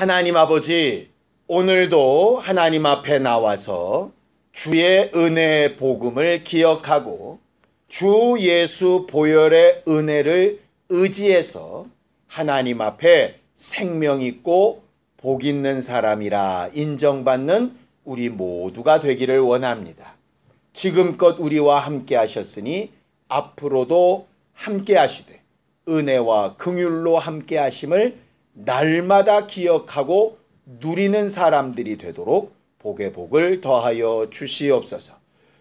하나님 아버지, 오늘도 하나님 앞에 나와서 주의 은혜의 복음을 기억하고 주 예수 보혈의 은혜를 의지해서 하나님 앞에 생명 있고 복 있는 사람이라 인정받는 우리 모두가 되기를 원합니다. 지금껏 우리와 함께 하셨으니 앞으로도 함께 하시되 은혜와 긍휼로 함께 하심을 날마다 기억하고 누리는 사람들이 되도록 복의 복을 더하여 주시옵소서.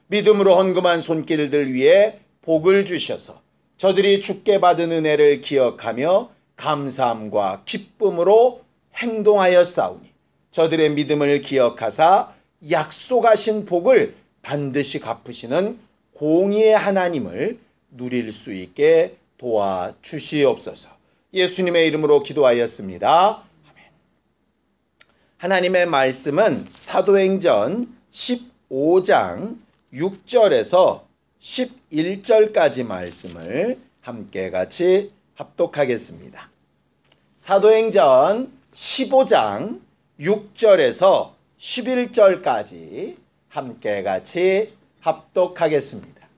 믿음으로 헌금한 손길들 위에 복을 주셔서 저들이 주께 받은 은혜를 기억하며 감사함과 기쁨으로 행동하였사오니 저들의 믿음을 기억하사 약속하신 복을 반드시 갚으시는 공의의 하나님을 누릴 수 있게 도와주시옵소서. 예수님의 이름으로 기도하였습니다. 아멘. 하나님의 말씀은 사도행전 15장 6절에서 11절까지 말씀을 함께 같이 합독하겠습니다. 사도행전 15장 6절에서 11절까지 함께 같이 합독하겠습니다.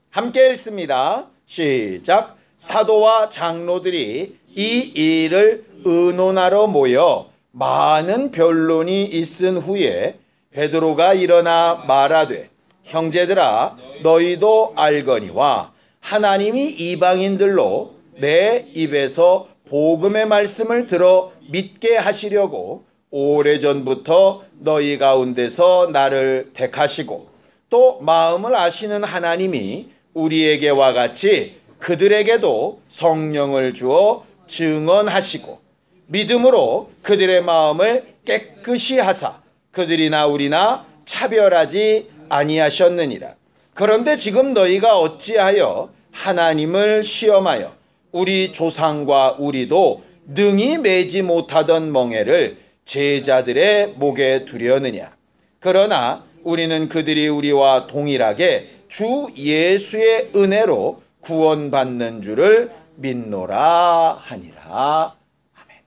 함께 읽습니다. 시작. 사도와 장로들이 이 일을 의논하러 모여 많은 변론이 있은 후에 베드로가 일어나 말하되 형제들아 너희도 알거니와 하나님이 이방인들로 내 입에서 복음의 말씀을 들어 믿게 하시려고 오래전부터 너희 가운데서 나를 택하시고 또 마음을 아시는 하나님이 우리에게와 같이 그들에게도 성령을 주어 증언하시고 믿음으로 그들의 마음을 깨끗이 하사 그들이나 우리나 차별하지 아니하셨느니라. 그런데 지금 너희가 어찌하여 하나님을 시험하여 우리 조상과 우리도 능히 매지 못하던 멍에를 제자들의 목에 두려느냐. 그러나 우리는 그들이 우리와 동일하게 주 예수의 은혜로 구원받는 줄을 믿노라 하니라. 아멘.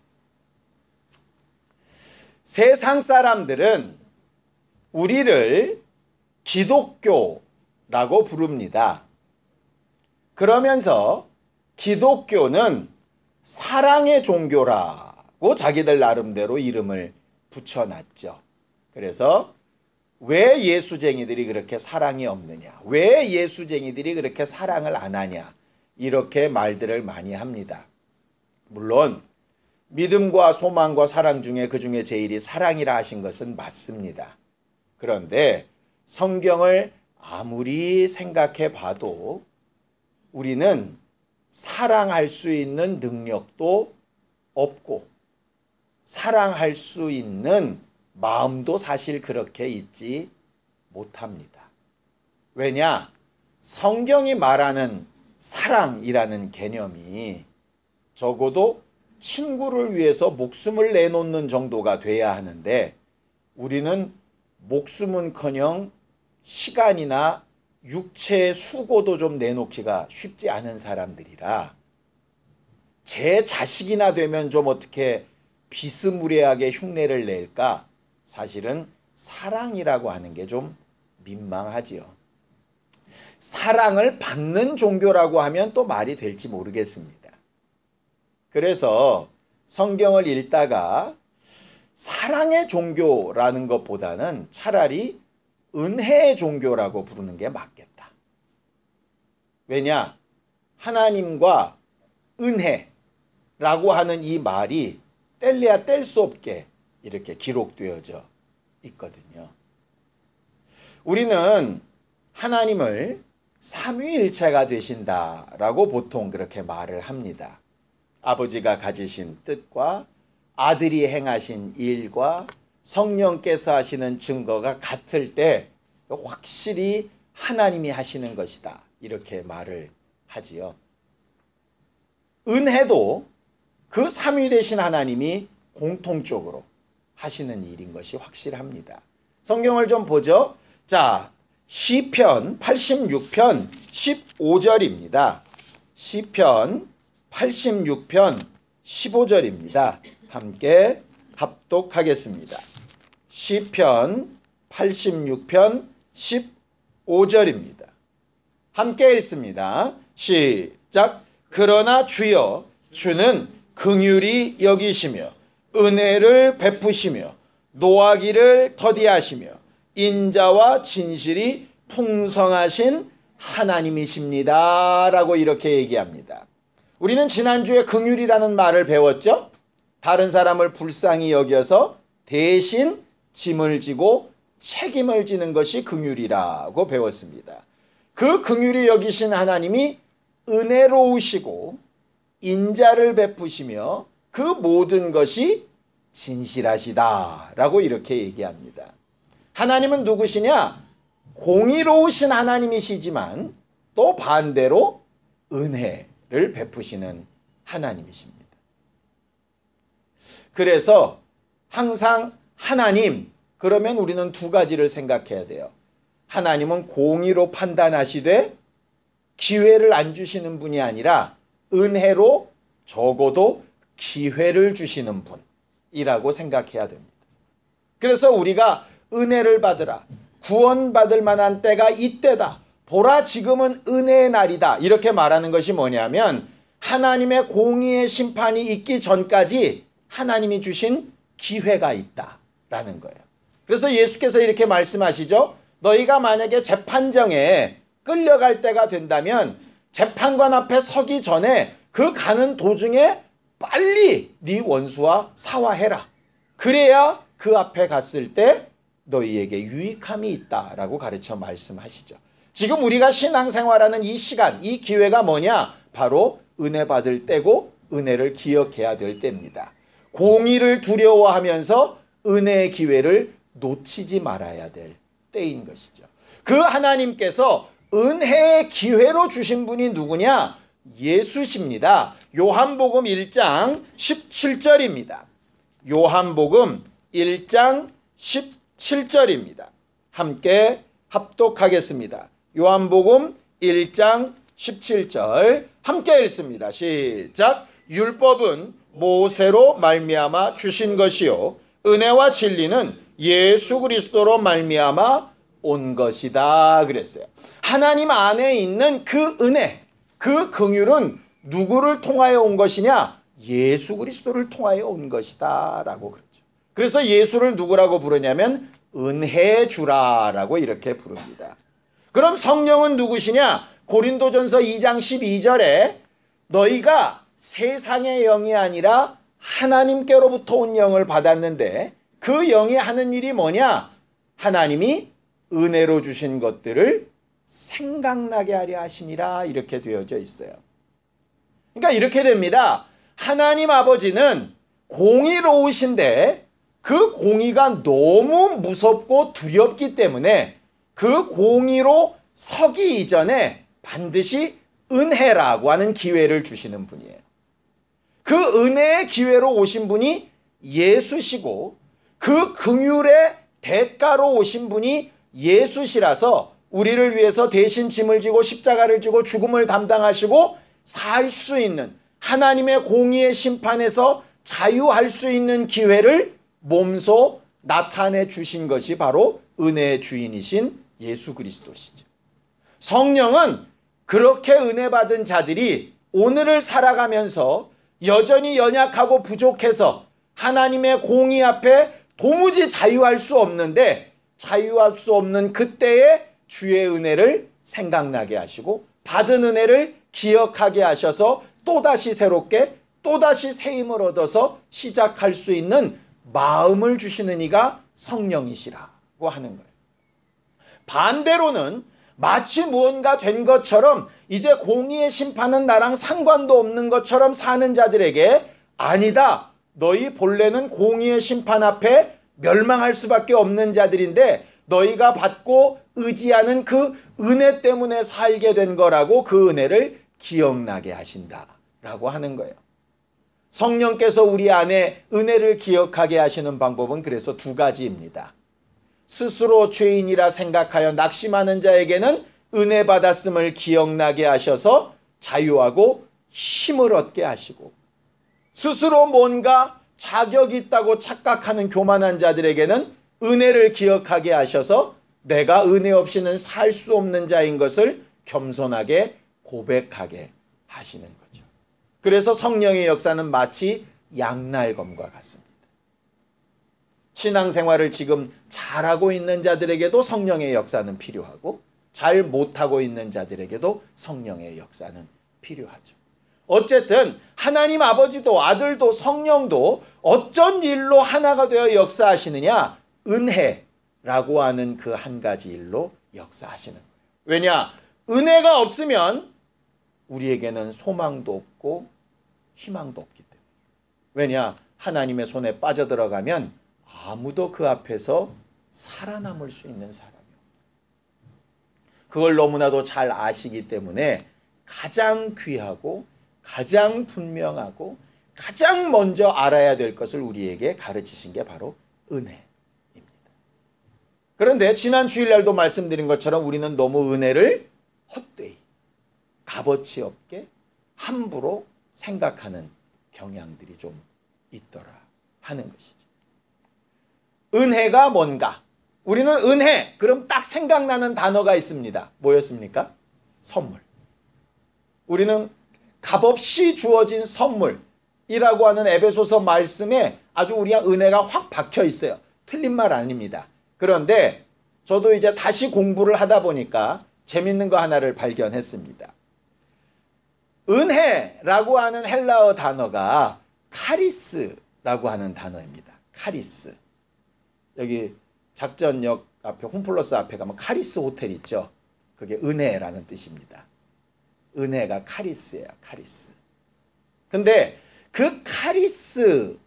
세상 사람들은 우리를 기독교라고 부릅니다. 그러면서 기독교는 사랑의 종교라고 자기들 나름대로 이름을 붙여놨죠. 그래서 왜 예수쟁이들이 그렇게 사랑이 없느냐? 왜 예수쟁이들이 그렇게 사랑을 안 하냐? 이렇게 말들을 많이 합니다. 물론 믿음과 소망과 사랑 중에 그 중에 제일이 사랑이라 하신 것은 맞습니다. 그런데 성경을 아무리 생각해 봐도 우리는 사랑할 수 있는 능력도 없고 사랑할 수 있는 마음도 사실 그렇게 있지 못합니다. 왜냐? 성경이 말하는 사랑이라는 개념이 적어도 친구를 위해서 목숨을 내놓는 정도가 돼야 하는데 우리는 목숨은커녕 시간이나 육체의 수고도 좀 내놓기가 쉽지 않은 사람들이라 제 자식이나 되면 좀 어떻게 비스무리하게 흉내를 낼까? 사실은 사랑이라고 하는 게 좀 민망하지요. 사랑을 받는 종교라고 하면 또 말이 될지 모르겠습니다. 그래서 성경을 읽다가 사랑의 종교라는 것보다는 차라리 은혜의 종교라고 부르는 게 맞겠다. 왜냐? 하나님과 은혜라고 하는 이 말이 뗄래야 뗄 수 없게 이렇게 기록되어져 있거든요. 우리는 하나님을 삼위일체가 되신다라고 보통 그렇게 말을 합니다. 아버지가 가지신 뜻과 아들이 행하신 일과 성령께서 하시는 증거가 같을 때 확실히 하나님이 하시는 것이다. 이렇게 말을 하지요. 은혜도 그 삼위 되신 하나님이 공통적으로 하시는 일인 것이 확실합니다. 성경을 좀 보죠. 자, 시편 86편 15절입니다. 시편 86편 15절입니다. 함께 합독하겠습니다. 시편 86편 15절입니다. 함께 읽습니다. 시작. 그러나 주여, 주는 긍휼히 여기시며 은혜를 베푸시며 노하기를 더디하시며 인자와 진실이 풍성하신 하나님이십니다. 라고 이렇게 얘기합니다. 우리는 지난주에 긍휼이라는 말을 배웠죠. 다른 사람을 불쌍히 여겨서 대신 짐을 지고 책임을 지는 것이 긍휼이라고 배웠습니다. 그 긍휼히 여기신 하나님이 은혜로우시고 인자를 베푸시며 그 모든 것이 진실하시다라고 이렇게 얘기합니다. 하나님은 누구시냐? 공의로우신 하나님이시지만 또 반대로 은혜를 베푸시는 하나님이십니다. 그래서 항상 하나님, 그러면 우리는 두 가지를 생각해야 돼요. 하나님은 공의로 판단하시되 기회를 안 주시는 분이 아니라 은혜로 적어도 기회를 주시는 분이라고 생각해야 됩니다. 그래서 우리가 은혜를 받으라, 구원받을 만한 때가 이때다, 보라 지금은 은혜의 날이다, 이렇게 말하는 것이 뭐냐면 하나님의 공의의 심판이 있기 전까지 하나님이 주신 기회가 있다라는 거예요. 그래서 예수께서 이렇게 말씀하시죠. 너희가 만약에 재판정에 끌려갈 때가 된다면 재판관 앞에 서기 전에 그 가는 도중에 빨리 네 원수와 사화해라. 그래야 그 앞에 갔을 때 너희에게 유익함이 있다라고 가르쳐 말씀하시죠. 지금 우리가 신앙생활하는 이 시간, 이 기회가 뭐냐? 바로 은혜 받을 때고 은혜를 기억해야 될 때입니다. 공의를 두려워하면서 은혜의 기회를 놓치지 말아야 될 때인 것이죠. 그 하나님께서 은혜의 기회로 주신 분이 누구냐? 예수십니다. 요한복음 1장 17절입니다. 요한복음 1장 17절입니다. 함께 합독하겠습니다. 요한복음 1장 17절 함께 읽습니다. 시작. 율법은 모세로 말미암아 주신 것이요 은혜와 진리는 예수 그리스도로 말미암아 온 것이다 그랬어요. 하나님 안에 있는 그 은혜, 그 긍휼은 누구를 통하여 온 것이냐? 예수 그리스도를 통하여 온 것이다 라고 그러죠. 그래서 예수를 누구라고 부르냐면 은혜의 주라라고 이렇게 부릅니다. 그럼 성령은 누구시냐? 고린도전서 2장 12절에 너희가 세상의 영이 아니라 하나님께로부터 온 영을 받았는데 그 영이 하는 일이 뭐냐? 하나님이 은혜로 주신 것들을 생각나게 하려 하심이라 이렇게 되어져 있어요. 그러니까 이렇게 됩니다. 하나님 아버지는 공의로우신데 그 공의가 너무 무섭고 두렵기 때문에 그 공의로 서기 이전에 반드시 은혜라고 하는 기회를 주시는 분이에요. 그 은혜의 기회로 오신 분이 예수시고 그 긍휼의 대가로 오신 분이 예수시라서 우리를 위해서 대신 짐을 지고 십자가를 지고 죽음을 담당하시고 살 수 있는 하나님의 공의의 심판에서 자유할 수 있는 기회를 몸소 나타내 주신 것이 바로 은혜의 주인이신 예수 그리스도시죠. 성령은 그렇게 은혜 받은 자들이 오늘을 살아가면서 여전히 연약하고 부족해서 하나님의 공의 앞에 도무지 자유할 수 없는데 자유할 수 없는 그때에 주의 은혜를 생각나게 하시고 받은 은혜를 기억하게 하셔서 또다시 새롭게 또다시 새 힘을 얻어서 시작할 수 있는 마음을 주시는 이가 성령이시라고 하는 거예요. 반대로는 마치 무언가 된 것처럼 이제 공의의 심판은 나랑 상관도 없는 것처럼 사는 자들에게 아니다. 너희 본래는 공의의 심판 앞에 멸망할 수밖에 없는 자들인데 너희가 받고 의지하는 그 은혜 때문에 살게 된 거라고 그 은혜를 기억나게 하신다라고 하는 거예요. 성령께서 우리 안에 은혜를 기억하게 하시는 방법은 그래서 두 가지입니다. 스스로 죄인이라 생각하여 낙심하는 자에게는 은혜 받았음을 기억나게 하셔서 자유하고 힘을 얻게 하시고 스스로 뭔가 자격 있다고 착각하는 교만한 자들에게는 은혜를 기억하게 하셔서 내가 은혜 없이는 살 수 없는 자인 것을 겸손하게 고백하게 하시는 거죠. 그래서 성령의 역사는 마치 양날검과 같습니다. 신앙생활을 지금 잘하고 있는 자들에게도 성령의 역사는 필요하고 잘 못하고 있는 자들에게도 성령의 역사는 필요하죠. 어쨌든 하나님 아버지도 아들도 성령도 어쩐 일로 하나가 되어 역사하시느냐? 은혜라고 하는 그 한 가지 일로 역사하시는 거예요. 왜냐? 은혜가 없으면 우리에게는 소망도 없고 희망도 없기 때문에. 왜냐? 하나님의 손에 빠져들어가면 아무도 그 앞에서 살아남을 수 있는 사람이 없다. 그걸 너무나도 잘 아시기 때문에 가장 귀하고 가장 분명하고 가장 먼저 알아야 될 것을 우리에게 가르치신 게 바로 은혜입니다. 그런데 지난 주일날도 말씀드린 것처럼 우리는 너무 은혜를 헛되이 값어치 없게 함부로 생각하는 경향들이 좀 있더라 하는 것이죠. 은혜가 뭔가? 우리는 은혜, 그럼 딱 생각나는 단어가 있습니다. 뭐였습니까? 선물. 우리는 값없이 주어진 선물이라고 하는 에베소서 말씀에 아주 우리가 은혜가 확 박혀 있어요. 틀린 말 아닙니다. 그런데 저도 이제 다시 공부를 하다 보니까 재밌는 거 하나를 발견했습니다. 은혜라고 하는 헬라어 단어가 카리스라고 하는 단어입니다. 카리스. 여기 작전역 앞에 홈플러스 앞에 가면 카리스 호텔 있죠. 그게 은혜라는 뜻입니다. 은혜가 카리스예요. 카리스. 근데 그 카리스라고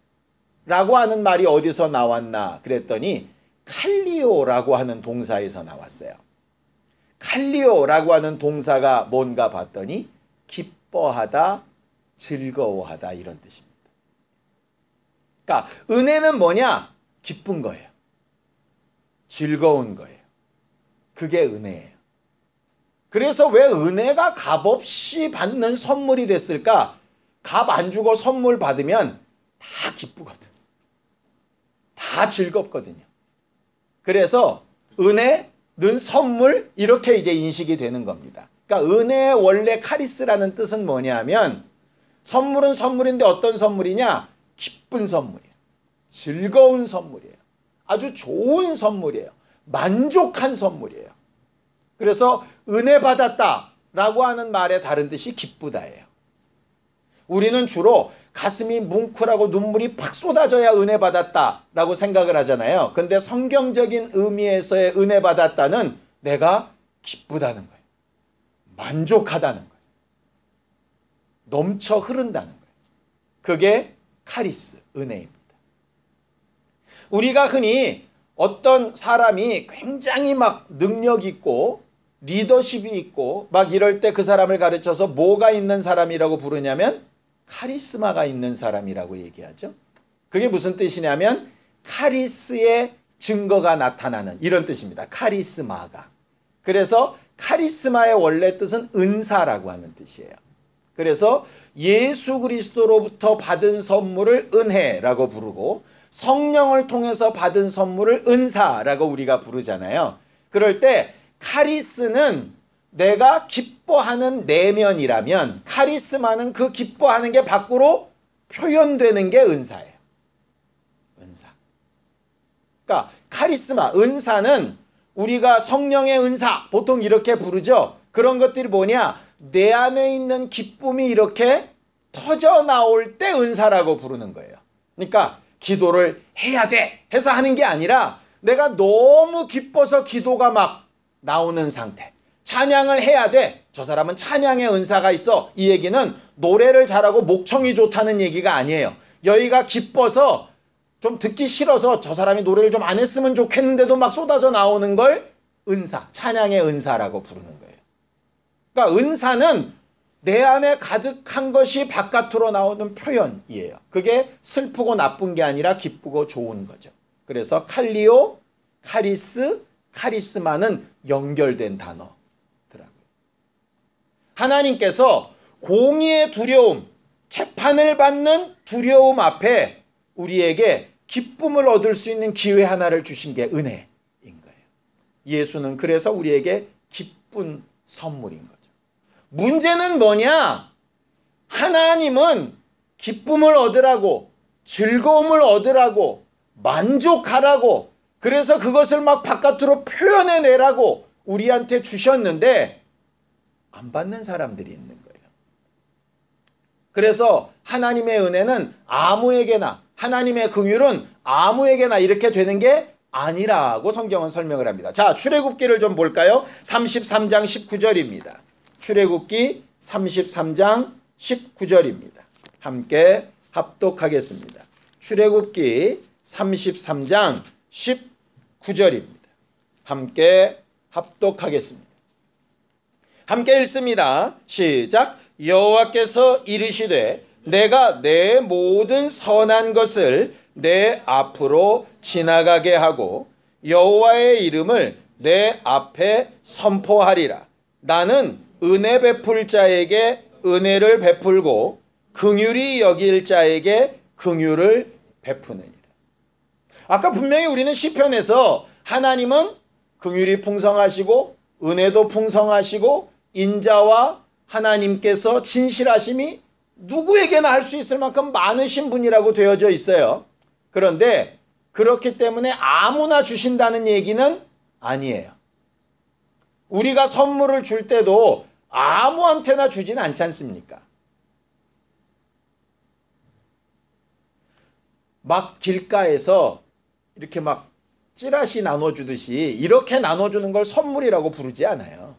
하는 말이 어디서 나왔나 그랬더니 칼리오라고 하는 동사에서 나왔어요. 칼리오라고 하는 동사가 뭔가 봤더니 기뻐하다, 즐거워하다 이런 뜻입니다. 그러니까 은혜는 뭐냐? 기쁜 거예요. 즐거운 거예요. 그게 은혜예요. 그래서 왜 은혜가 값없이 받는 선물이 됐을까? 값 안 주고 선물 받으면 다 기쁘거든. 다 즐겁거든요. 그래서 은혜는 선물 이렇게 이제 인식이 되는 겁니다. 그러니까 은혜의 원래 카리스라는 뜻은 뭐냐면 선물은 선물인데 어떤 선물이냐? 기쁜 선물이에요. 즐거운 선물이에요. 아주 좋은 선물이에요. 만족한 선물이에요. 그래서 은혜 받았다라고 하는 말의 다른 뜻이 기쁘다예요. 우리는 주로 가슴이 뭉클하고 눈물이 팍 쏟아져야 은혜 받았다라고 생각을 하잖아요. 근데 성경적인 의미에서의 은혜 받았다는 내가 기쁘다는 거예요. 만족하다는 거예요. 넘쳐 흐른다는 거예요. 그게 카리스, 은혜입니다. 우리가 흔히 어떤 사람이 굉장히 막 능력 있고 리더십이 있고 막 이럴 때 그 사람을 가르쳐서 뭐가 있는 사람이라고 부르냐면 카리스마가 있는 사람이라고 얘기하죠. 그게 무슨 뜻이냐면 카리스의 증거가 나타나는 이런 뜻입니다. 카리스마가. 그래서 카리스마의 원래 뜻은 은사라고 하는 뜻이에요. 그래서 예수 그리스도로부터 받은 선물을 은혜라고 부르고 성령을 통해서 받은 선물을 은사라고 우리가 부르잖아요. 그럴 때 카리스는 내가 기뻐하는 내면이라면 카리스마는 그 기뻐하는 게 밖으로 표현되는 게 은사예요. 은사. 그러니까 카리스마, 은사는 우리가 성령의 은사 보통 이렇게 부르죠. 그런 것들이 뭐냐? 내 안에 있는 기쁨이 이렇게 터져 나올 때 은사라고 부르는 거예요. 그러니까 기도를 해야 돼 해서 하는 게 아니라 내가 너무 기뻐서 기도가 막 나오는 상태. 찬양을 해야 돼. 저 사람은 찬양의 은사가 있어. 이 얘기는 노래를 잘하고 목청이 좋다는 얘기가 아니에요. 여기가 기뻐서 좀 듣기 싫어서 저 사람이 노래를 좀 안 했으면 좋겠는데도 막 쏟아져 나오는 걸 은사, 찬양의 은사라고 부르는 거예요. 그러니까 은사는 내 안에 가득한 것이 바깥으로 나오는 표현이에요. 그게 슬프고 나쁜 게 아니라 기쁘고 좋은 거죠. 그래서 칼리오, 카리스, 카리스마는 연결된 단어더라고요. 하나님께서 공의의 두려움, 재판을 받는 두려움 앞에 우리에게 기쁨을 얻을 수 있는 기회 하나를 주신 게 은혜인 거예요. 예수는 그래서 우리에게 기쁜 선물인 거죠. 문제는 뭐냐? 하나님은 기쁨을 얻으라고, 즐거움을 얻으라고, 만족하라고, 그래서 그것을 막 바깥으로 표현해내라고 우리한테 주셨는데 안 받는 사람들이 있는 거예요. 그래서 하나님의 은혜는 아무에게나, 하나님의 긍휼은 아무에게나 이렇게 되는 게 아니라고 성경은 설명을 합니다. 자, 출애굽기를 좀 볼까요? 33장 19절입니다. 출애굽기 33장 19절입니다. 함께 합독하겠습니다. 출애굽기 33장 19절입니다. 함께 합독하겠습니다. 함께 읽습니다. 시작. 여호와께서 이르시되 내가 내 모든 선한 것을 내 앞으로 지나가게 하고 여호와의 이름을 내 앞에 선포하리라. 나는 은혜 베풀 자에게 은혜를 베풀고 긍휼히 여길 자에게 긍휼을 베푸느니라. 아까 분명히 우리는 시편에서 하나님은 긍휼이 풍성하시고 은혜도 풍성하시고 인자와 하나님께서 진실하심이 누구에게나 할 수 있을 만큼 많으신 분이라고 되어져 있어요. 그런데 그렇기 때문에 아무나 주신다는 얘기는 아니에요. 우리가 선물을 줄 때도 아무한테나 주진 않지 않습니까? 막 길가에서 이렇게 막 찌라시 나눠주듯이 이렇게 나눠주는 걸 선물이라고 부르지 않아요.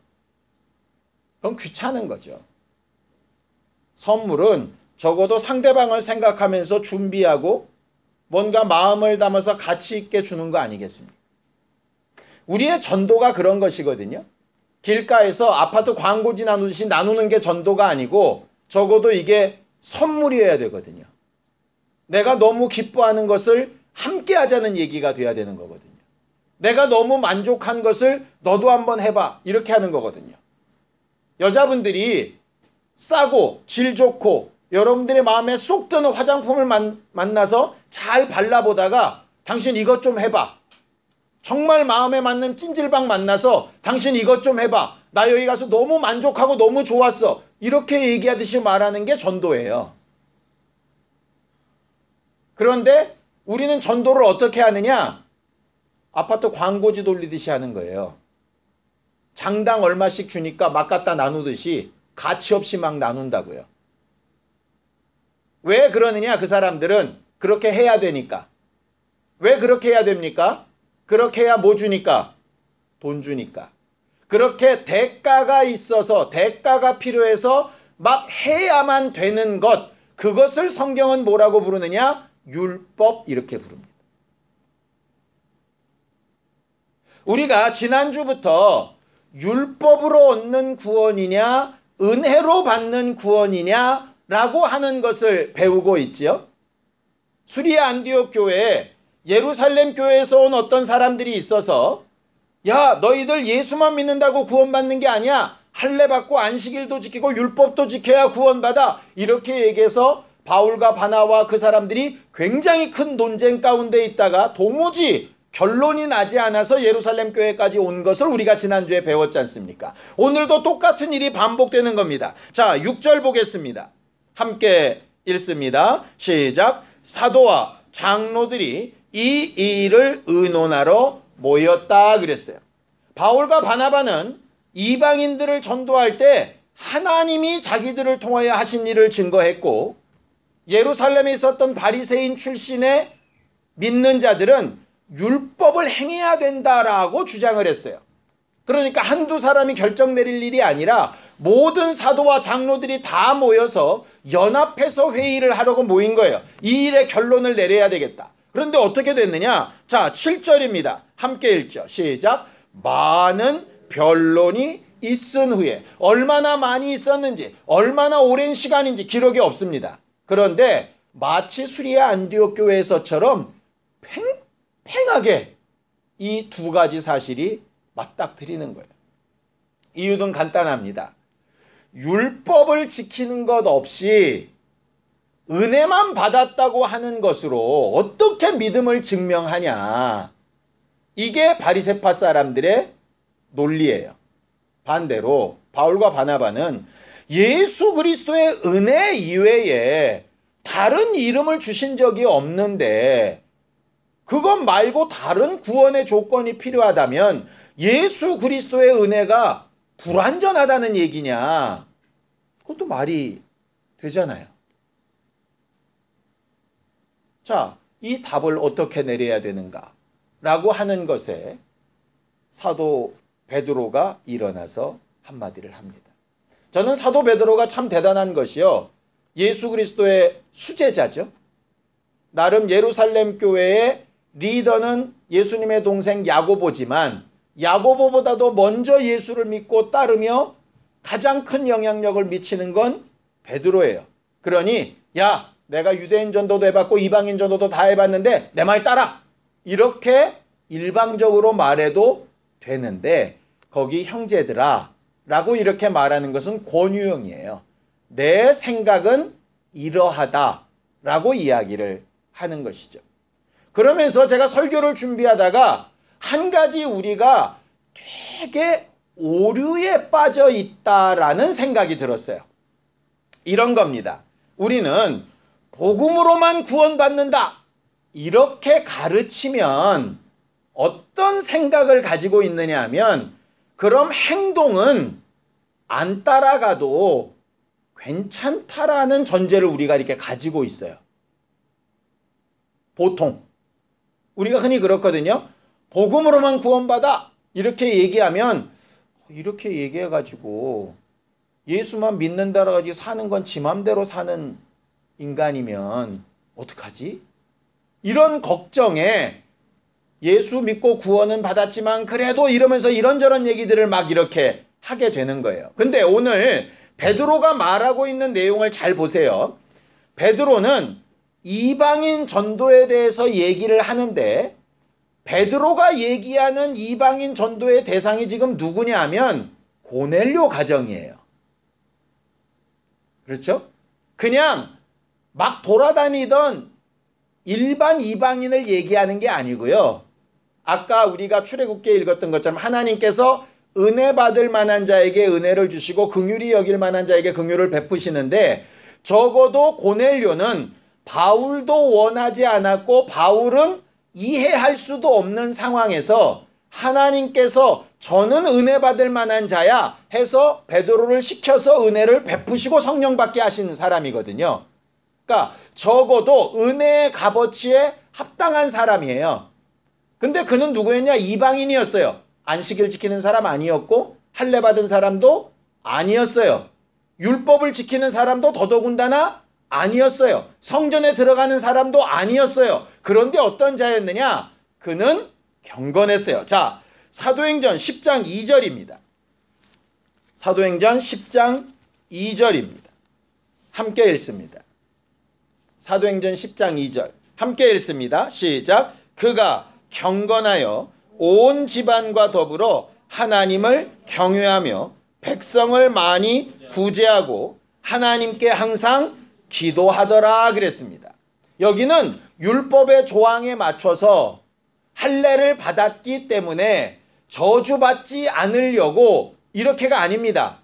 그건 귀찮은 거죠. 선물은 적어도 상대방을 생각하면서 준비하고 뭔가 마음을 담아서 가치 있게 주는 거 아니겠습니까? 우리의 전도가 그런 것이거든요. 길가에서 아파트 광고지 나누듯이 나누는 게 전도가 아니고 적어도 이게 선물이어야 되거든요. 내가 너무 기뻐하는 것을 함께 하자는 얘기가 돼야 되는 거거든요. 내가 너무 만족한 것을 너도 한번 해봐 이렇게 하는 거거든요. 여자분들이 싸고 질 좋고 여러분들의 마음에 쏙 드는 화장품을 만나서 잘 발라보다가 당신 이것 좀 해봐. 정말 마음에 맞는 찜질방 만나서 당신 이것 좀 해봐. 나 여기 가서 너무 만족하고 너무 좋았어. 이렇게 얘기하듯이 말하는 게 전도예요. 그런데 우리는 전도를 어떻게 하느냐? 아파트 광고지 돌리듯이 하는 거예요. 장당 얼마씩 주니까 막 갖다 나누듯이 가치 없이 막 나눈다고요. 왜 그러느냐? 그 사람들은 그렇게 해야 되니까. 왜 그렇게 해야 됩니까? 그렇게 해야 뭐 주니까? 돈 주니까. 그렇게 대가가 있어서 대가가 필요해서 막 해야만 되는 것, 그것을 성경은 뭐라고 부르느냐? 율법 이렇게 부릅니다. 우리가 지난주부터 율법으로 얻는 구원이냐 은혜로 받는 구원이냐라고 하는 것을 배우고 있지요. 수리아 안디옥 교회에 예루살렘 교회에서 온 어떤 사람들이 있어서 야 너희들 예수만 믿는다고 구원받는 게 아니야. 할례 받고 안식일도 지키고 율법도 지켜야 구원받아. 이렇게 얘기해서 바울과 바나와 그 사람들이 굉장히 큰 논쟁 가운데 있다가 도무지 결론이 나지 않아서 예루살렘 교회까지 온 것을 우리가 지난주에 배웠지 않습니까? 오늘도 똑같은 일이 반복되는 겁니다. 자, 6절 보겠습니다. 함께 읽습니다. 시작. 사도와 장로들이 이 일을 의논하러 모였다 그랬어요. 바울과 바나바는 이방인들을 전도할 때 하나님이 자기들을 통하여 하신 일을 증거했고 예루살렘에 있었던 바리새인 출신의 믿는 자들은 율법을 행해야 된다라고 주장을 했어요. 그러니까 한두 사람이 결정 내릴 일이 아니라 모든 사도와 장로들이 다 모여서 연합해서 회의를 하려고 모인 거예요. 이 일의 결론을 내려야 되겠다. 그런데 어떻게 됐느냐? 자, 7절입니다. 함께 읽죠. 시작. 많은 변론이 있은 후에 얼마나 많이 있었는지 얼마나 오랜 시간인지 기록이 없습니다. 그런데 마치 수리아 안디옥 교회에서처럼 팽팽하게 이 두 가지 사실이 맞닥뜨리는 거예요. 이유는 간단합니다. 율법을 지키는 것 없이 은혜만 받았다고 하는 것으로 어떻게 믿음을 증명하냐. 이게 바리새파 사람들의 논리예요. 반대로 바울과 바나바는 예수 그리스도의 은혜 이외에 다른 이름을 주신 적이 없는데 그것 말고 다른 구원의 조건이 필요하다면 예수 그리스도의 은혜가 불완전하다는 얘기냐. 그것도 말이 되잖아요. 자, 이 답을 어떻게 내려야 되는가? 라고 하는 것에 사도 베드로가 일어나서 한마디를 합니다. 저는 사도 베드로가 참 대단한 것이요. 예수 그리스도의 수제자죠. 나름 예루살렘 교회의 리더는 예수님의 동생 야고보지만 야고보보다도 먼저 예수를 믿고 따르며 가장 큰 영향력을 미치는 건 베드로예요. 그러니 야, 내가 유대인 전도도 해봤고 이방인 전도도 다 해봤는데 내 말 따라. 이렇게 일방적으로 말해도 되는데 거기 형제들아 라고 이렇게 말하는 것은 권유형이에요. 내 생각은 이러하다 라고 이야기를 하는 것이죠. 그러면서 제가 설교를 준비하다가 한 가지 우리가 되게 오류에 빠져 있다라는 생각이 들었어요. 이런 겁니다. 우리는 복음으로만 구원받는다. 이렇게 가르치면 어떤 생각을 가지고 있느냐 하면 그럼 행동은 안 따라가도 괜찮다라는 전제를 우리가 이렇게 가지고 있어요. 보통 우리가 흔히 그렇거든요. 복음으로만 구원받아 이렇게 얘기하면 이렇게 얘기해가지고 예수만 믿는다라 가지고 사는 건 지 맘대로 사는 인간이면 어떡하지? 이런 걱정에 예수 믿고 구원은 받았지만 그래도 이러면서 이런저런 얘기들을 막 이렇게 하게 되는 거예요. 근데 오늘 베드로가 말하고 있는 내용을 잘 보세요. 베드로는 이방인 전도에 대해서 얘기를 하는데 베드로가 얘기하는 이방인 전도의 대상이 지금 누구냐 하면 고넬료 가정이에요. 그렇죠? 그냥 막 돌아다니던 일반 이방인을 얘기하는 게 아니고요. 아까 우리가 출애굽기에 읽었던 것처럼 하나님께서 은혜 받을 만한 자에게 은혜를 주시고 긍휼히 여길 만한 자에게 긍휼을 베푸시는데 적어도 고넬료는 바울도 원하지 않았고 바울은 이해할 수도 없는 상황에서 하나님께서 저는 은혜 받을 만한 자야 해서 베드로를 시켜서 은혜를 베푸시고 성령 받게 하신 사람이거든요. 그러니까 적어도 은혜의 값어치에 합당한 사람이에요. 근데 그는 누구였냐? 이방인이었어요. 안식일 지키는 사람 아니었고 할례 받은 사람도 아니었어요. 율법을 지키는 사람도 더더군다나 아니었어요. 성전에 들어가는 사람도 아니었어요. 그런데 어떤 자였느냐? 그는 경건했어요. 자, 사도행전 10장 2절입니다. 사도행전 10장 2절입니다. 함께 읽습니다. 사도행전 10장 2절 함께 읽습니다. 시작. 그가 경건하여 온 집안과 더불어 하나님을 경외하며 백성을 많이 구제하고 하나님께 항상 기도하더라 그랬습니다. 여기는 율법의 조항에 맞춰서 할례를 받았기 때문에 저주받지 않으려고 이렇게가 아닙니다.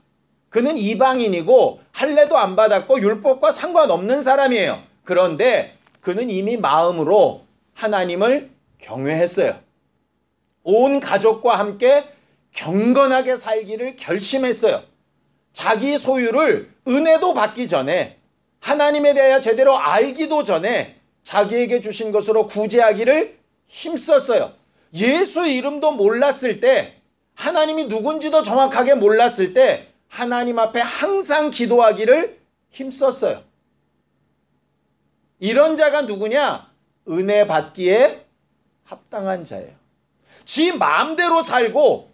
그는 이방인이고 할례도 안 받았고 율법과 상관없는 사람이에요. 그런데 그는 이미 마음으로 하나님을 경외했어요. 온 가족과 함께 경건하게 살기를 결심했어요. 자기 소유를 은혜도 받기 전에 하나님에 대하여 제대로 알기도 전에 자기에게 주신 것으로 구제하기를 힘썼어요. 예수 이름도 몰랐을 때, 하나님이 누군지도 정확하게 몰랐을 때 하나님 앞에 항상 기도하기를 힘썼어요. 이런 자가 누구냐? 은혜 받기에 합당한 자예요. 지 마음대로 살고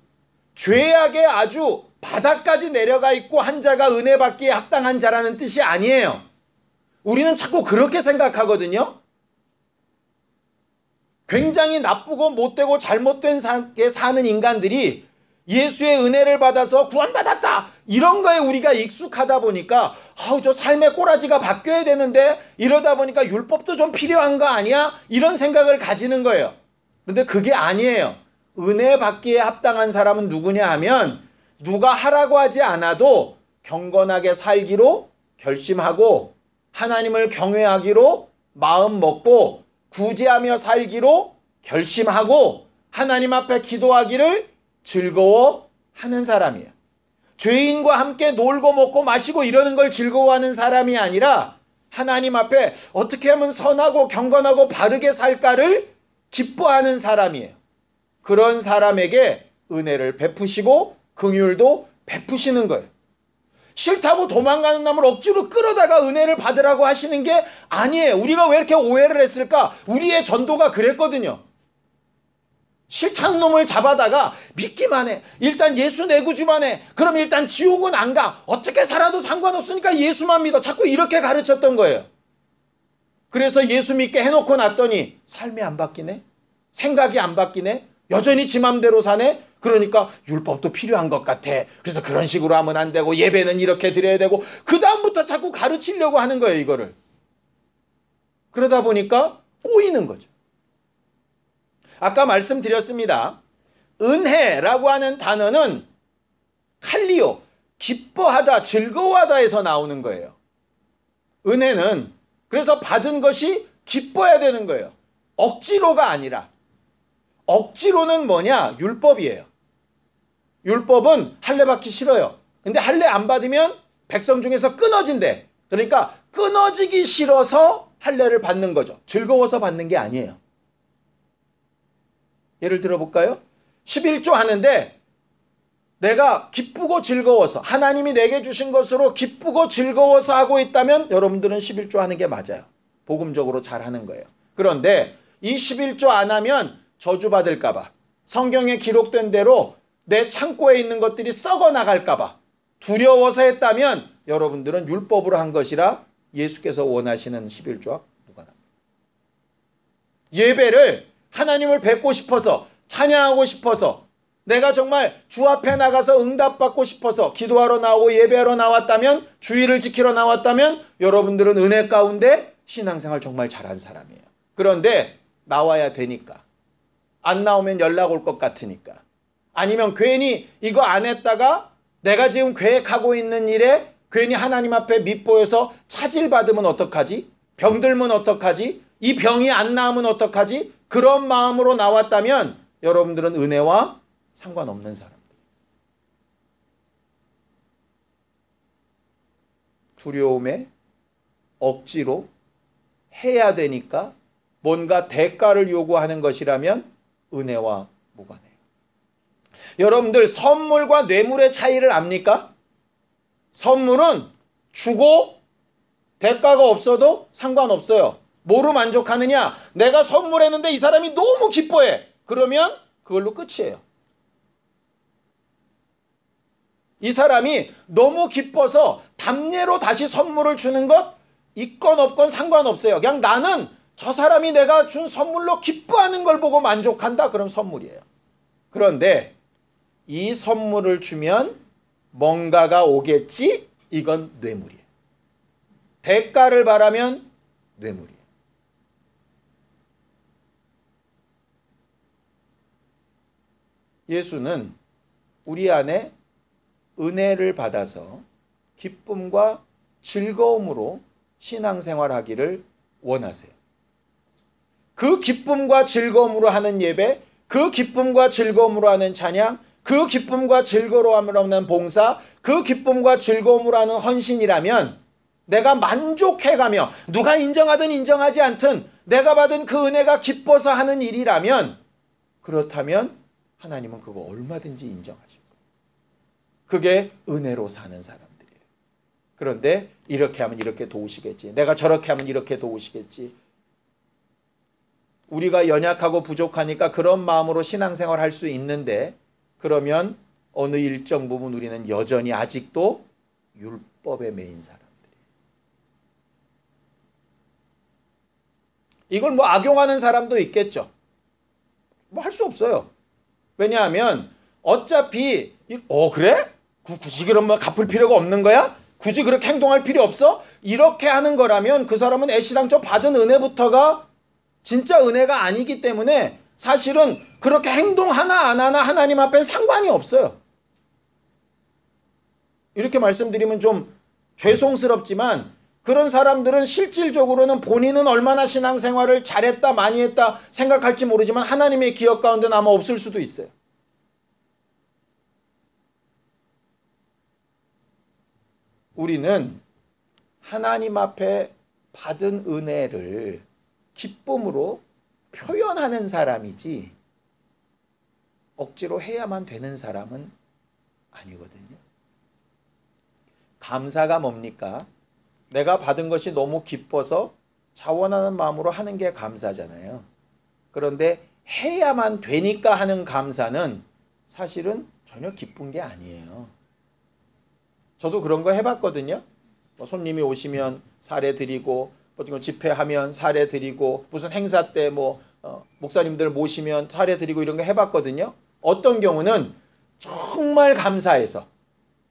죄악에 아주 바닥까지 내려가 있고 한 자가 은혜 받기에 합당한 자라는 뜻이 아니에요. 우리는 자꾸 그렇게 생각하거든요. 굉장히 나쁘고 못되고 잘못된 사는 인간들이 예수의 은혜를 받아서 구원받았다 이런 거에 우리가 익숙하다 보니까 저 삶의 꼬라지가 바뀌어야 되는데 이러다 보니까 율법도 좀 필요한 거 아니야? 이런 생각을 가지는 거예요. 그런데 그게 아니에요. 은혜 받기에 합당한 사람은 누구냐 하면 누가 하라고 하지 않아도 경건하게 살기로 결심하고 하나님을 경외하기로 마음 먹고 구제하며 살기로 결심하고 하나님 앞에 기도하기를 즐거워하는 사람이에요. 죄인과 함께 놀고 먹고 마시고 이러는 걸 즐거워하는 사람이 아니라 하나님 앞에 어떻게 하면 선하고 경건하고 바르게 살까를 기뻐하는 사람이에요. 그런 사람에게 은혜를 베푸시고 긍휼도 베푸시는 거예요. 싫다고 도망가는 놈을 억지로 끌어다가 은혜를 받으라고 하시는 게 아니에요. 우리가 왜 이렇게 오해를 했을까? 우리의 전도가 그랬거든요. 싫다는 놈을 잡아다가 믿기만 해. 일단 예수 내 구주만 해. 그럼 일단 지옥은 안 가. 어떻게 살아도 상관없으니까 예수만 믿어. 자꾸 이렇게 가르쳤던 거예요. 그래서 예수 믿게 해놓고 났더니 삶이 안 바뀌네. 생각이 안 바뀌네. 여전히 지 맘대로 사네. 그러니까 율법도 필요한 것 같아. 그래서 그런 식으로 하면 안 되고 예배는 이렇게 드려야 되고 그 다음부터 자꾸 가르치려고 하는 거예요. 이거를. 그러다 보니까 꼬이는 거죠. 아까 말씀드렸습니다. 은혜라고 하는 단어는 칼리오, 기뻐하다, 즐거워하다에서 나오는 거예요. 은혜는 그래서 받은 것이 기뻐야 되는 거예요. 억지로가 아니라. 억지로는 뭐냐? 율법이에요. 율법은 할례 받기 싫어요. 근데 할례 안 받으면 백성 중에서 끊어진대. 그러니까 끊어지기 싫어서 할례를 받는 거죠. 즐거워서 받는 게 아니에요. 예를 들어 볼까요? 11조 하는데 내가 기쁘고 즐거워서 하나님이 내게 주신 것으로 기쁘고 즐거워서 하고 있다면 여러분들은 11조 하는 게 맞아요. 복음적으로 잘 하는 거예요. 그런데 이 11조 안 하면 저주받을까 봐, 성경에 기록된 대로 내 창고에 있는 것들이 썩어 나갈까 봐 두려워서 했다면 여러분들은 율법으로 한 것이라 예수께서 원하시는 11조와 무관합니다. 예배를 하나님을 뵙고 싶어서 찬양하고 싶어서 내가 정말 주 앞에 나가서 응답받고 싶어서 기도하러 나오고 예배하러 나왔다면 주의를 지키러 나왔다면 여러분들은 은혜 가운데 신앙생활 정말 잘한 사람이에요. 그런데 나와야 되니까 안 나오면 연락 올 것 같으니까 아니면 괜히 이거 안 했다가 내가 지금 계획하고 있는 일에 괜히 하나님 앞에 밉보여서 차질받으면 어떡하지? 병들면 어떡하지? 이 병이 안 나으면 어떡하지? 그런 마음으로 나왔다면 여러분들은 은혜와 상관없는 사람들. 두려움에 억지로 해야 되니까 뭔가 대가를 요구하는 것이라면 은혜와 무관해요. 여러분들 선물과 뇌물의 차이를 압니까? 선물은 주고 대가가 없어도 상관없어요. 뭐로 만족하느냐? 내가 선물했는데 이 사람이 너무 기뻐해. 그러면 그걸로 끝이에요. 이 사람이 너무 기뻐서 답례로 다시 선물을 주는 것 있건 없건 상관없어요. 그냥 나는 저 사람이 내가 준 선물로 기뻐하는 걸 보고 만족한다. 그럼 선물이에요. 그런데 이 선물을 주면 뭔가가 오겠지? 이건 뇌물이에요. 대가를 바라면 뇌물이에요. 예수는 우리 안에 은혜를 받아서 기쁨과 즐거움으로 신앙생활하기를 원하세요. 그 기쁨과 즐거움으로 하는 예배, 그 기쁨과 즐거움으로 하는 찬양, 그 기쁨과 즐거움으로 하는 봉사, 그 기쁨과 즐거움으로 하는 헌신이라면 내가 만족해가며 누가 인정하든 인정하지 않든 내가 받은 그 은혜가 기뻐서 하는 일이라면 그렇다면 하나님은 그거 얼마든지 인정하실 거예요. 그게 은혜로 사는 사람들이에요. 그런데 이렇게 하면 이렇게 도우시겠지. 내가 저렇게 하면 이렇게 도우시겠지. 우리가 연약하고 부족하니까 그런 마음으로 신앙생활 할 수 있는데 그러면 어느 일정 부분 우리는 여전히 아직도 율법에 매인 사람들이에요. 이걸 악용하는 사람도 있겠죠. 할 수 없어요. 왜냐하면 어차피 그래? 굳이 그럼 뭐 갚을 필요가 없는 거야? 굳이 그렇게 행동할 필요 없어? 이렇게 하는 거라면 그 사람은 애시당초 받은 은혜부터가 진짜 은혜가 아니기 때문에 사실은 그렇게 행동하나 안 하나 하나님 앞엔 상관이 없어요. 이렇게 말씀드리면 좀 죄송스럽지만 그런 사람들은 실질적으로는 본인은 얼마나 신앙생활을 잘했다 많이 했다 생각할지 모르지만 하나님의 기억 가운데는 아마 없을 수도 있어요. 우리는 하나님 앞에 받은 은혜를 기쁨으로 표현하는 사람이지 억지로 해야만 되는 사람은 아니거든요. 감사가 뭡니까? 내가 받은 것이 너무 기뻐서 자원하는 마음으로 하는 게 감사잖아요. 그런데 해야만 되니까 하는 감사는 사실은 전혀 기쁜 게 아니에요. 저도 그런 거 해봤거든요. 손님이 오시면 사례 드리고, 집회하면 사례 드리고, 무슨 행사 때 목사님들 모시면 사례 드리고 이런 거 해봤거든요. 어떤 경우는 정말 감사해서,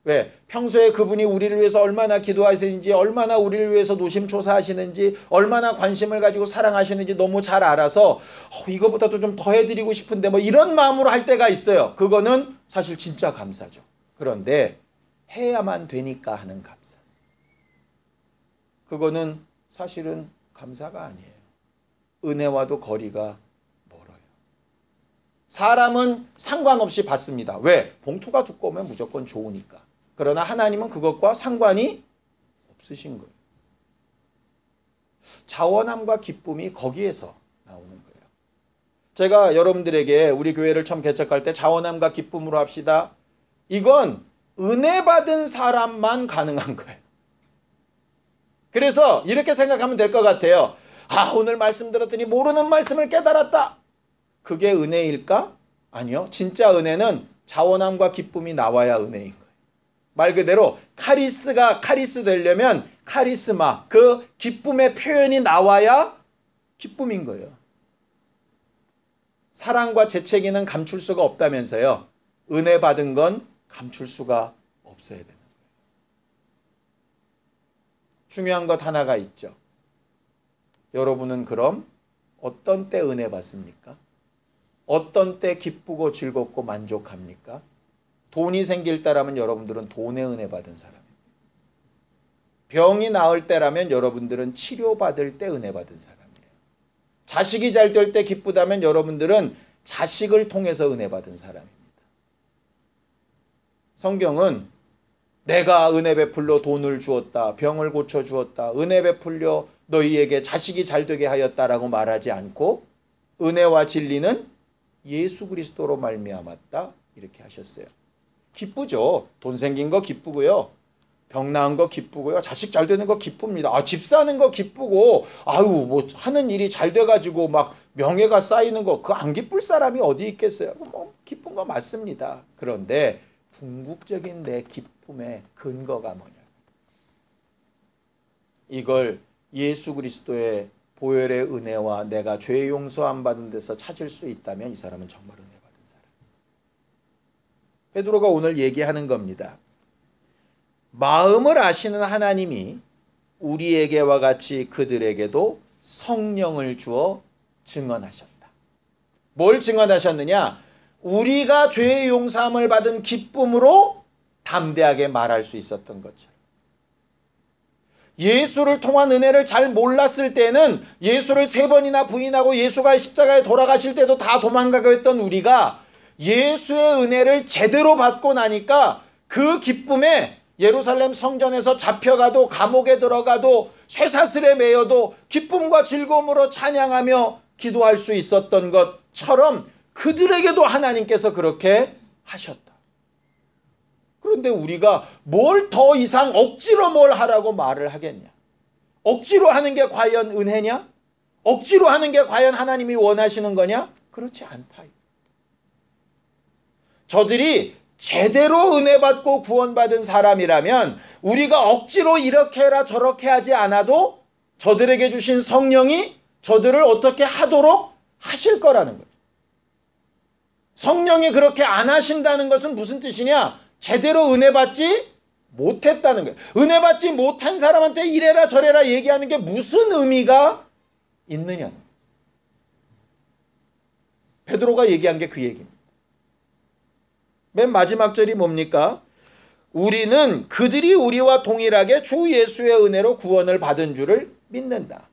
왜? 평소에 그분이 우리를 위해서 얼마나 기도하시는지, 얼마나 우리를 위해서 노심초사하시는지, 얼마나 관심을 가지고 사랑하시는지 너무 잘 알아서 이거보다도 좀 더 해드리고 싶은데 이런 마음으로 할 때가 있어요. 그거는 사실 진짜 감사죠. 그런데 해야만 되니까 하는 감사. 그거는 사실은 감사가 아니에요. 은혜와도 거리가 멀어요. 사람은 상관없이 받습니다. 왜? 봉투가 두꺼우면 무조건 좋으니까. 그러나 하나님은 그것과 상관이 없으신 거예요. 자원함과 기쁨이 거기에서 나오는 거예요. 제가 여러분들에게 우리 교회를 처음 개척할 때 자원함과 기쁨으로 합시다. 이건 은혜 받은 사람만 가능한 거예요. 그래서 이렇게 생각하면 될 것 같아요. 오늘 말씀 들었더니 모르는 말씀을 깨달았다. 그게 은혜일까? 아니요. 진짜 은혜는 자원함과 기쁨이 나와야 은혜인 거예요. 말 그대로 카리스 되려면 카리스마, 그 기쁨의 표현이 나와야 기쁨인 거예요. 사랑과 재채기는 감출 수가 없다면서요. 은혜 받은 건 감출 수가 없어야 되는 거예요. 중요한 것 하나가 있죠. 여러분은 그럼 어떤 때 은혜 받습니까? 어떤 때 기쁘고 즐겁고 만족합니까? 돈이 생길 때라면 여러분들은 돈의 은혜 받은 사람입니다. 병이 나을 때라면 여러분들은 치료받을 때 은혜 받은 사람이에요. 자식이 잘 될 때 기쁘다면 여러분들은 자식을 통해서 은혜 받은 사람입니다. 성경은 내가 은혜 베풀러 돈을 주었다, 병을 고쳐 주었다, 은혜 베풀려 너희에게 자식이 잘 되게 하였다라고 말하지 않고 은혜와 진리는 예수 그리스도로 말미암았다 이렇게 하셨어요. 기쁘죠. 돈 생긴 거 기쁘고요. 병 나은 거 기쁘고요. 자식 잘 되는 거 기쁩니다. 집 사는 거 기쁘고 하는 일이 잘 돼가지고 막 명예가 쌓이는 거 그거 안 기쁠 사람이 어디 있겠어요. 기쁜 거 맞습니다. 그런데 궁극적인 내 기쁨의 근거가 뭐냐. 이걸 예수 그리스도의 보혈의 은혜와 내가 죄 용서함 받은 데서 찾을 수 있다면 이 사람은 정말 은혜 받은 사람입니다. 베드로가 오늘 얘기하는 겁니다. 마음을 아시는 하나님이 우리에게와 같이 그들에게도 성령을 주어 증언하셨다. 뭘 증언하셨느냐? 우리가 죄의 용서함을 받은 기쁨으로 담대하게 말할 수 있었던 것처럼. 예수를 통한 은혜를 잘 몰랐을 때는 예수를 3번이나 부인하고 예수가 십자가에 돌아가실 때도 다 도망가고 했던 우리가 예수의 은혜를 제대로 받고 나니까 그 기쁨에 예루살렘 성전에서 잡혀가도 감옥에 들어가도 쇠사슬에 매여도 기쁨과 즐거움으로 찬양하며 기도할 수 있었던 것처럼 그들에게도 하나님께서 그렇게 하셨다. 그런데 우리가 뭘 더 이상 억지로 뭘 하라고 말을 하겠냐? 억지로 하는 게 과연 은혜냐? 억지로 하는 게 과연 하나님이 원하시는 거냐? 그렇지 않다. 저들이 제대로 은혜 받고 구원받은 사람이라면 우리가 억지로 이렇게 해라 저렇게 하지 않아도 저들에게 주신 성령이 저들을 어떻게 하도록 하실 거라는 거죠. 성령이 그렇게 안 하신다는 것은 무슨 뜻이냐? 제대로 은혜 받지 못했다는 거예요. 은혜 받지 못한 사람한테 이래라 저래라 얘기하는 게 무슨 의미가 있느냐는 거예요. 베드로가 얘기한 게 그 얘기입니다. 맨 마지막 절이 뭡니까? 우리는 그들이 우리와 동일하게 주 예수의 은혜로 구원을 받은 줄을 믿는다.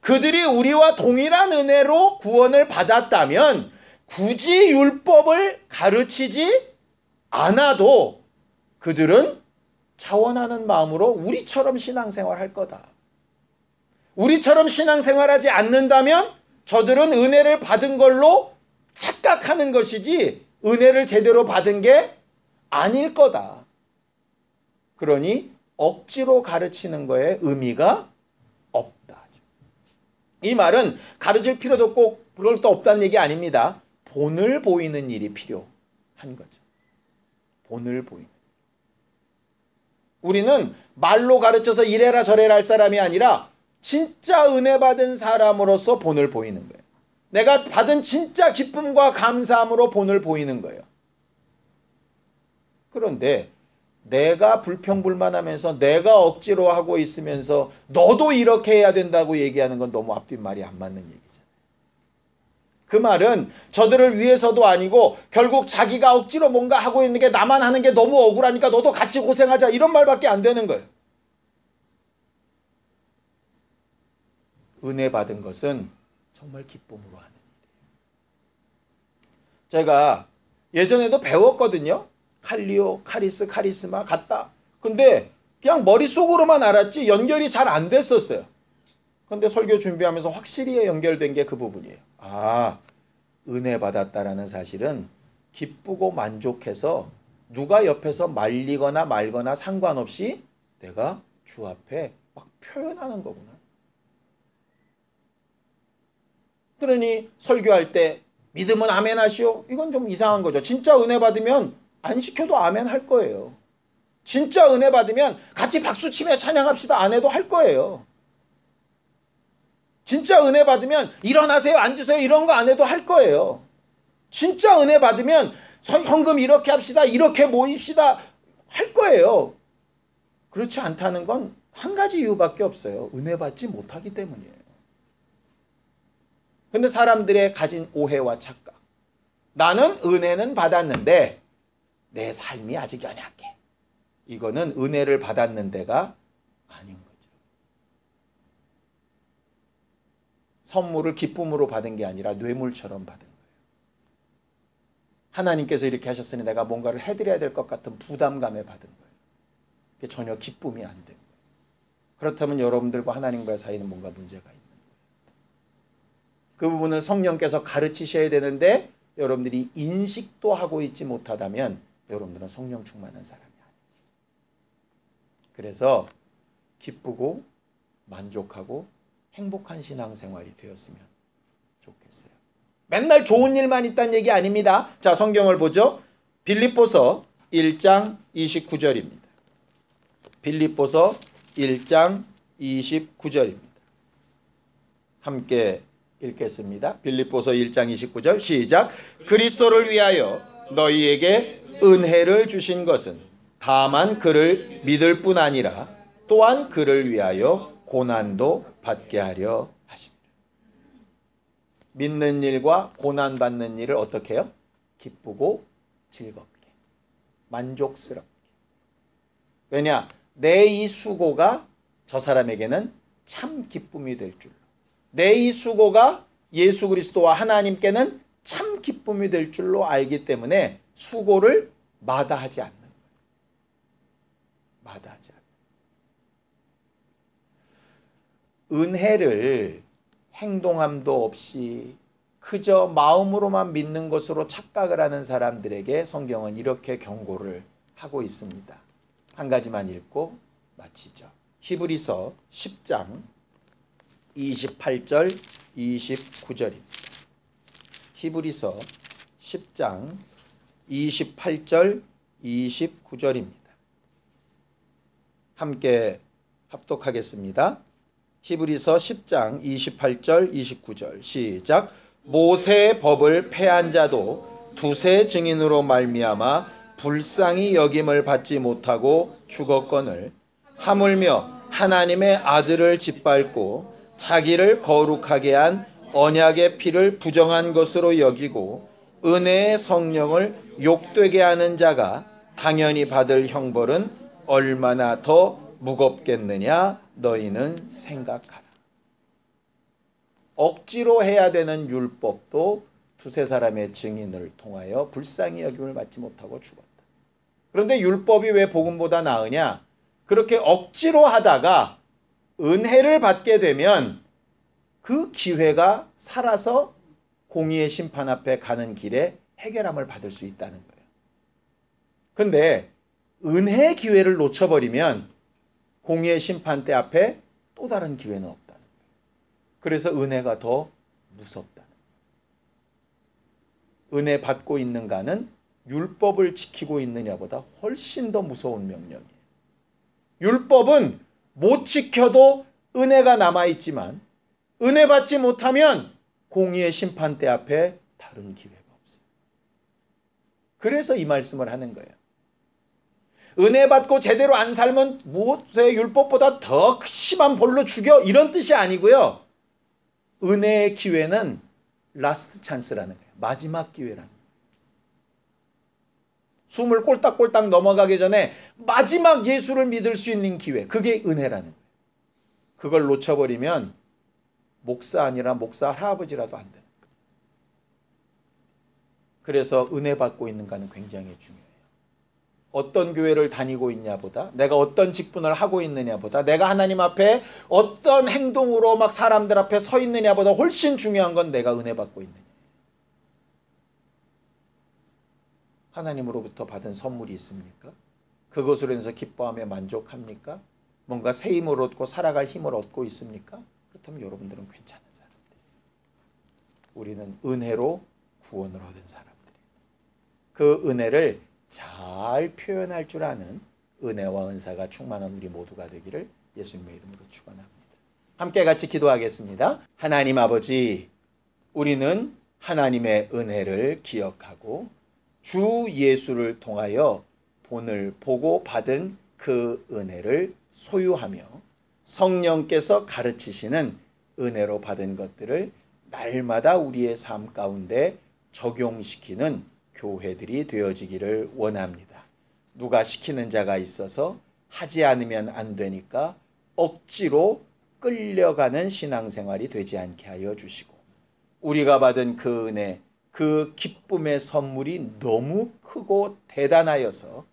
그들이 우리와 동일한 은혜로 구원을 받았다면 굳이 율법을 가르치지 않아도 그들은 자원하는 마음으로 우리처럼 신앙생활 할 거다. 우리처럼 신앙생활하지 않는다면 저들은 은혜를 받은 걸로 착각하는 것이지 은혜를 제대로 받은 게 아닐 거다. 그러니 억지로 가르치는 거에 의미가 없다. 이 말은 가르칠 필요도 없고 그럴 도 없다는 얘기 아닙니다. 본을 보이는 일이 필요한 거죠. 본을 보이는. 우리는 말로 가르쳐서 이래라 저래라 할 사람이 아니라 진짜 은혜 받은 사람으로서 본을 보이는 거예요. 내가 받은 진짜 기쁨과 감사함으로 본을 보이는 거예요. 그런데 내가 불평불만하면서 내가 억지로 하고 있으면서 너도 이렇게 해야 된다고 얘기하는 건 너무 앞뒷말이 안 맞는 얘기잖아요. 그 말은 저들을 위해서도 아니고 결국 자기가 억지로 뭔가 하고 있는 게 나만 하는 게 너무 억울하니까 너도 같이 고생하자 이런 말밖에 안 되는 거예요. 은혜 받은 것은 정말 기쁨으로 하는 일이에요. 제가 예전에도 배웠거든요. 칼리오, 카리스, 카리스마 같다. 근데 그냥 머릿속으로만 알았지 연결이 잘 안 됐었어요. 근데 설교 준비하면서 확실히 연결된 게 그 부분이에요. 아, 은혜 받았다라는 사실은 기쁘고 만족해서 누가 옆에서 말리거나 말거나 상관없이 내가 주 앞에 막 표현하는 거구나. 그러니 설교할 때 믿으면 아멘 하시오. 이건 좀 이상한 거죠. 진짜 은혜 받으면 안 시켜도 아멘 할 거예요. 진짜 은혜 받으면 같이 박수치며 찬양합시다 안 해도 할 거예요. 진짜 은혜 받으면 일어나세요 앉으세요 이런 거 안 해도 할 거예요. 진짜 은혜 받으면 헌금 이렇게 합시다 이렇게 모입시다 할 거예요. 그렇지 않다는 건 한 가지 이유밖에 없어요. 은혜 받지 못하기 때문이에요. 근데 사람들의 가진 오해와 착각. 나는 은혜는 받았는데 내 삶이 아직 연약해. 이거는 은혜를 받았는 데가 아닌 거죠. 선물을 기쁨으로 받은 게 아니라 뇌물처럼 받은 거예요. 하나님께서 이렇게 하셨으니 내가 뭔가를 해드려야 될 것 같은 부담감에 받은 거예요. 그게 전혀 기쁨이 안 된 거예요. 그렇다면 여러분들과 하나님과의 사이는 뭔가 문제가 있는 거예요. 그 부분을 성령께서 가르치셔야 되는데 여러분들이 인식도 하고 있지 못하다면 여러분들은 성령 충만한 사람이 아니에요. 그래서 기쁘고 만족하고 행복한 신앙생활이 되었으면 좋겠어요. 맨날 좋은 일만 있다는 얘기 아닙니다. 자, 성경을 보죠. 빌립보서 1장 29절입니다. 빌립보서 1장 29절입니다. 함께 읽겠습니다. 빌립보서 1장 29절 시작. 그리스도를 위하여 너희에게 은혜를 주신 것은 다만 그를 믿을 뿐 아니라 또한 그를 위하여 고난도 받게 하려 하십니다. 믿는 일과 고난 받는 일을 어떻게 해요? 기쁘고 즐겁게 만족스럽게. 왜냐? 내 이 수고가 저 사람에게는 참 기쁨이 될 줄로. 내 이 수고가 예수 그리스도와 하나님께는 참 기쁨이 될 줄로 알기 때문에 수고를 마다하지 않는 거예요. 마다하지 않는. 은혜를 행동함도 없이 그저 마음으로만 믿는 것으로 착각을 하는 사람들에게 성경은 이렇게 경고를 하고 있습니다. 한 가지만 읽고 마치죠. 히브리서 10장 28절 29절입니다. 히브리서 10장 28절 29절입니다. 함께 합독하겠습니다. 히브리서 10장 28절 29절 시작. 모세의 법을 폐한 자도 두세 증인으로 말미암아 불쌍히 여김을 받지 못하고 죽었거늘 하물며 하나님의 아들을 짓밟고 자기를 거룩하게 한 언약의 피를 부정한 것으로 여기고 은혜의 성령을 욕되게 하는 자가 당연히 받을 형벌은 얼마나 더 무겁겠느냐 너희는 생각하라. 억지로 해야 되는 율법도 두세 사람의 증인을 통하여 불쌍히 여김을 받지 못하고 죽었다. 그런데 율법이 왜 복음보다 나으냐? 그렇게 억지로 하다가 은혜를 받게 되면 그 기회가 살아서 공의의 심판 앞에 가는 길에 해결함을 받을 수 있다는 거예요. 근데 은혜의 기회를 놓쳐버리면 공의의 심판대 앞에 또 다른 기회는 없다는 거예요. 그래서 은혜가 더 무섭다는 거예요. 은혜 받고 있는가는 율법을 지키고 있느냐보다 훨씬 더 무서운 명령이에요. 율법은 못 지켜도 은혜가 남아있지만 은혜 받지 못하면 공의의 심판대 앞에 다른 기회가 없어요. 그래서 이 말씀을 하는 거예요. 은혜 받고 제대로 안 살면 모세의 율법보다 더 심한 벌로 죽여, 이런 뜻이 아니고요. 은혜의 기회는 라스트 찬스라는 거예요. 마지막 기회라는 거예요. 숨을 꼴딱꼴딱 넘어가기 전에 마지막 예수를 믿을 수 있는 기회, 그게 은혜라는 거예요. 그걸 놓쳐버리면 목사 아니라 목사 할아버지라도 안 되는 거예요. 그래서 은혜 받고 있는가는 굉장히 중요해요. 어떤 교회를 다니고 있냐보다, 내가 어떤 직분을 하고 있느냐보다, 내가 하나님 앞에 어떤 행동으로 막 사람들 앞에 서 있느냐보다 훨씬 중요한 건 내가 은혜 받고 있느냐. 하나님으로부터 받은 선물이 있습니까? 그것으로 인해서 기뻐하며 만족합니까? 뭔가 새 힘을 얻고 살아갈 힘을 얻고 있습니까? 그렇다면 여러분들은 괜찮은 사람들이에요. 우리는 은혜로 구원을 얻은 사람들이에요. 그 은혜를 잘 표현할 줄 아는 은혜와 은사가 충만한 우리 모두가 되기를 예수님의 이름으로 축원합니다. 함께 같이 기도하겠습니다. 하나님 아버지, 우리는 하나님의 은혜를 기억하고 주 예수를 통하여 본을 보고 받은 그 은혜를 소유하며 성령께서 가르치시는 은혜로 받은 것들을 날마다 우리의 삶 가운데 적용시키는 교회들이 되어지기를 원합니다. 누가 시키는 자가 있어서 하지 않으면 안 되니까 억지로 끌려가는 신앙생활이 되지 않게 하여 주시고, 우리가 받은 그 은혜, 그 기쁨의 선물이 너무 크고 대단하여서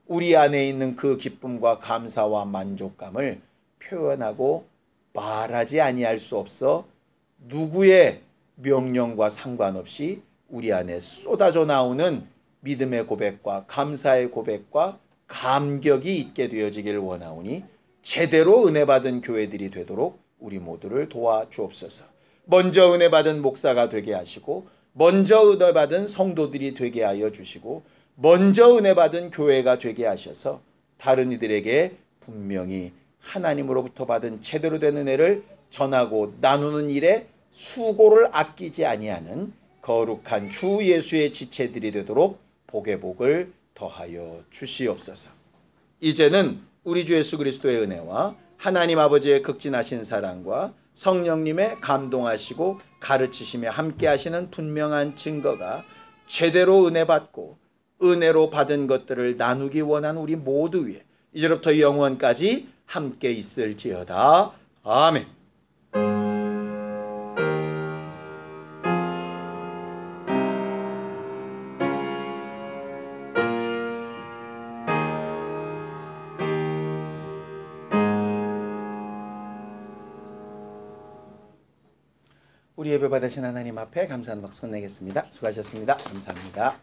우리 안에 있는 그 기쁨과 감사와 만족감을 표현하고 말하지 아니할 수 없어 누구의 명령과 상관없이 우리 안에 쏟아져 나오는 믿음의 고백과 감사의 고백과 감격이 있게 되어지기를 원하오니 제대로 은혜 받은 교회들이 되도록 우리 모두를 도와주옵소서. 먼저 은혜 받은 목사가 되게 하시고, 먼저 은혜 받은 성도들이 되게 하여 주시고, 먼저 은혜 받은 교회가 되게 하셔서 다른 이들에게 분명히 하나님으로부터 받은 제대로 된 은혜를 전하고 나누는 일에 수고를 아끼지 아니하는 거룩한 주 예수의 지체들이 되도록 복의 복을 더하여 주시옵소서. 이제는 우리 주 예수 그리스도의 은혜와 하나님 아버지의 극진하신 사랑과 성령님의 감동하시고 가르치시며 함께 하시는 분명한 증거가 제대로 은혜 받고 은혜로 받은 것들을 나누기 원하는 우리 모두 위에 이제부터 영원까지 함께 있을지어다. 아멘. 우리 예배 받으신 하나님 앞에 감사하는 박수 내겠습니다. 수고하셨습니다. 감사합니다.